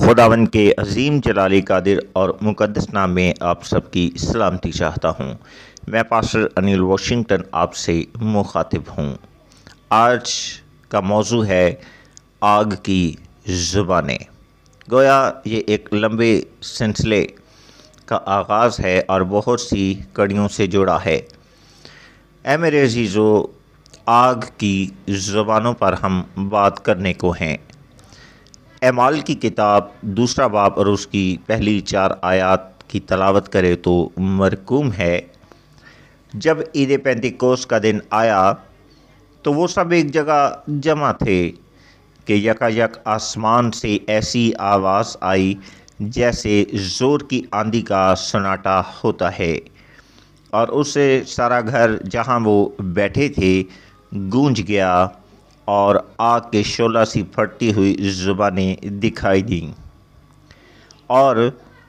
خداوند کے عظیم جلالی قادر اور مقدس نام میں آپ سب کی سلامتی چاہتا ہوں۔ میں پاسٹر انیل واشنگٹن آپ سے مخاطب ہوں۔ آج کا موضوع ہے آگ کی زبانیں۔ گویا یہ ایک لمبے سلسلے کا آغاز ہے اور بہت سی کڑیوں سے جڑا ہے۔ اے میرے عزیزو، آگ کی زبانوں پر ہم بات کرنے کو ہیں۔ اعمال کی کتاب 2 باب اور اس کی پہلی 4 آیات کی تلاوت کرے تو مرقوم ہے، جب عید پینتیکوس کا دن آیا تو وہ سب ایک جگہ جمع تھے کہ یکایک آسمان سے ایسی آواز آئی جیسے زور کی آندھی کا سناٹا ہوتا ہے، اور اس سے سارا گھر جہاں وہ بیٹھے تھے گونج گیا، اور آگ کے شعلہ سی پھٹتی ہوئی زبانیں دکھائی دیں، اور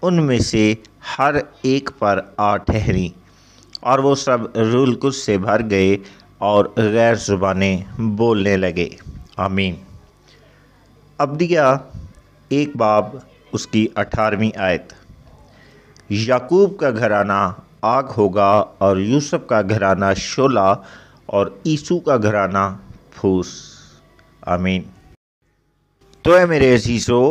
ان میں سے ہر ایک پر آ ٹھہریں، اور وہ سب روح القدس سے بھر گئے اور غیر زبانیں بولنے لگے۔ آمین۔ عبدیہ 1 باب اس کی 18ویں آیت۔ یعقوب کا گھرانہ آگ ہوگا اور یوسف کا گھرانہ شعلہ اور عیسو کا گھرانہ پھوس۔ آمین۔ تو اے میرے عزیزو،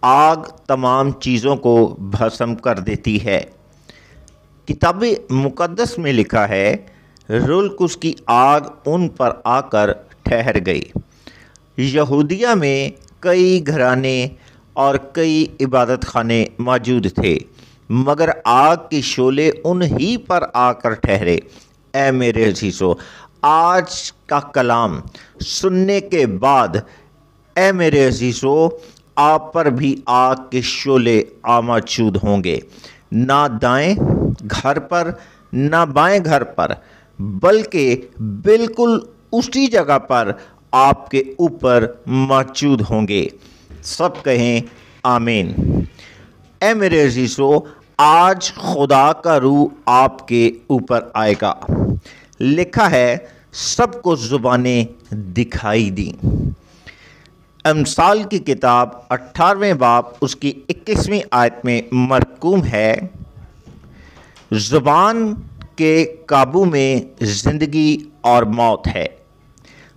آگ تمام چیزوں کو بھسم کر دیتی ہے۔ کتاب مقدس میں لکھا ہے، روح القدس کی آگ ان پر آ کر ٹھہر گئی۔ یہودیہ میں کئی گھرانے اور کئی عبادت خانے موجود تھے، مگر آگ کے شعلے انہی پر آ کر ٹھہرے۔ اے میرے عزیزو، آج کا کلام سننے کے بعد اے میرے عزیزو، آپ پر بھی آگ کے شعلے موجود ہوں گے، نہ دائیں گھر پر نہ بائیں گھر پر، بلکہ بالکل اسی جگہ پر آپ کے اوپر موجود ہوں گے۔ سب کہیں آمین۔ اے میرے عزیزو، آج خدا کا روح آپ کے اوپر آئے گا۔ لکھا ہے، سب کو زبانیں دکھائی دیں۔ امثال کی کتاب 18ویں باب اس کی 21ویں آیت میں مرقوم ہے، زبان کے قابو میں زندگی اور موت ہے۔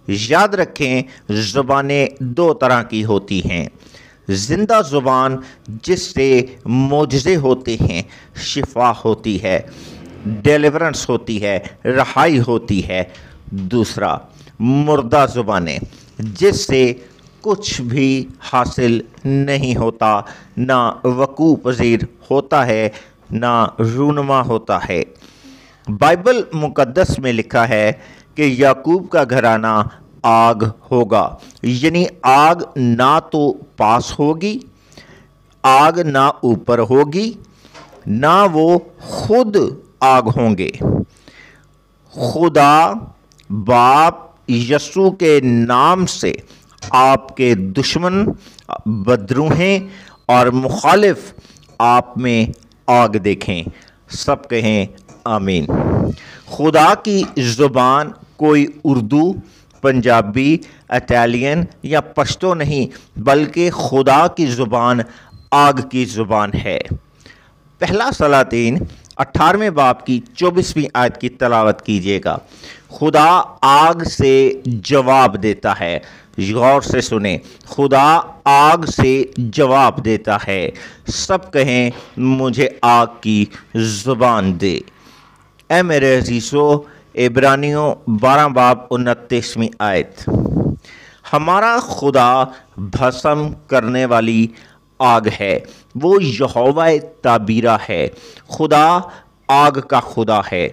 یاد رکھیں، زبانیں 2 طرح کی ہوتی ہیں۔ زندہ زبان جس سے معجزے ہوتے ہیں، شفا ہوتی ہے، ڈیلیورنس ہوتی ہے، رہائی ہوتی ہے۔ دوسرا، مردہ زبانیں جس سے کچھ بھی حاصل نہیں ہوتا، نہ وقوع پذیر ہوتا ہے، نہ رونما ہوتا ہے۔ بائبل مقدس میں لکھا ہے کہ یعقوب کا گھرانہ آگ ہوگا، یعنی آگ نہ تو پاس ہوگی، آگ نہ اوپر ہوگی، نہ وہ خود آگ ہوں گے۔ خدا باپ یسوع کے نام سے آپ کے دشمن، بدروہیں اور مخالف آپ میں آگ دیکھیں۔ سب کہیں آمین۔ خدا کی زبان کوئی اردو، پنجابی، اٹالین یا پشتو نہیں، بلکہ خدا کی زبان آگ کی زبان ہے۔ پہلا سلاطین 18ویں باب کی 24ویں آیت کی تلاوت کیجیے گا۔ خدا آگ سے جواب دیتا ہے۔ غور سے سنیں، خدا آگ سے جواب دیتا ہے۔ سب کہیں مجھے آگ کی زبان دے۔ اے میرے عزیزو، عبرانیوں 12 باب 29ویں آیت۔ ہمارا خدا بھسم کرنے والی آگ ہے، وہ یہوہ تعبیرہ ہے۔ خدا آگ کا خدا ہے۔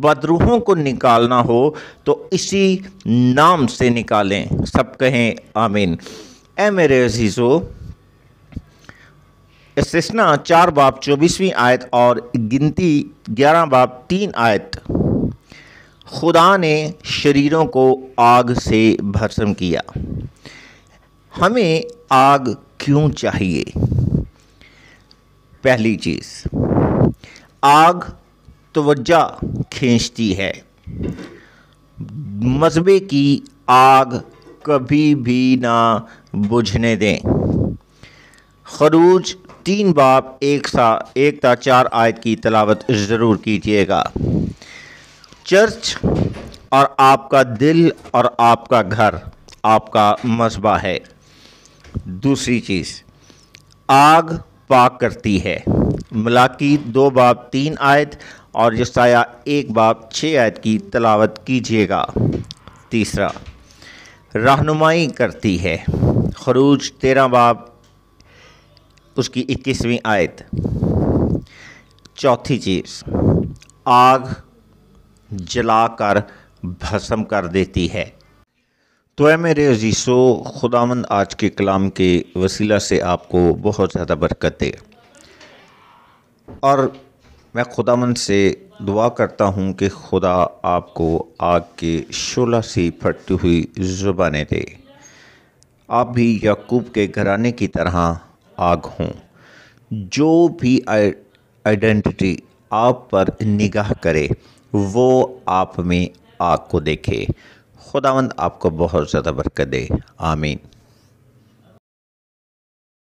بدروحوں کو نکالنا ہو تو اسی نام سے نکالیں۔ سب کہیں آمین۔ اے میرے عزیزو، استثنا 4 باب 24ویں آیت اور گنتی 11 باب 3 آیت۔ خدا نے شریروں کو آگ سے بھسم کیا۔ ہمیں آگ کیوں چاہیے؟ پہلی چیز، آگ توجہ کھینچتی ہے۔ مذبے کی آگ کبھی بھی نہ بجھنے دیں۔ خروج 3 باب 1 تا 4 آیت کی تلاوت ضرور کیجیے گا۔ چرچ اور آپ کا دل اور آپ کا گھر آپ کا مذبح ہے۔ دوسری چیز، آگ پاک کرتی ہے۔ ملاکی 2 باب 3 آیت اور یسایہ 1 باب 6 آیت کی تلاوت کیجیے گا۔ تیسرا، رہنمائی کرتی ہے۔ خروج 13 باب اس کی 21ویں آیت۔ چوتھی چیز، آگ جلا کر بھسم کر دیتی ہے۔ تو اے میرے عزیزو، خداوند آج کے کلام کے وسیلہ سے آپ کو بہت زیادہ برکت دے، اور میں خداوند سے دعا کرتا ہوں کہ خدا آپ کو آگ کے شعلہ سے پھٹتی ہوئی زبانیں دے، آپ بھی یعقوب کے گھرانے کی طرح آگ ہوں۔ جو بھی آئیڈینٹی آپ پر نگاہ کرے وہ آپ میں آگ کو دیکھے۔ خداوند آپ کو بہت زیادہ برکت دے، آمین۔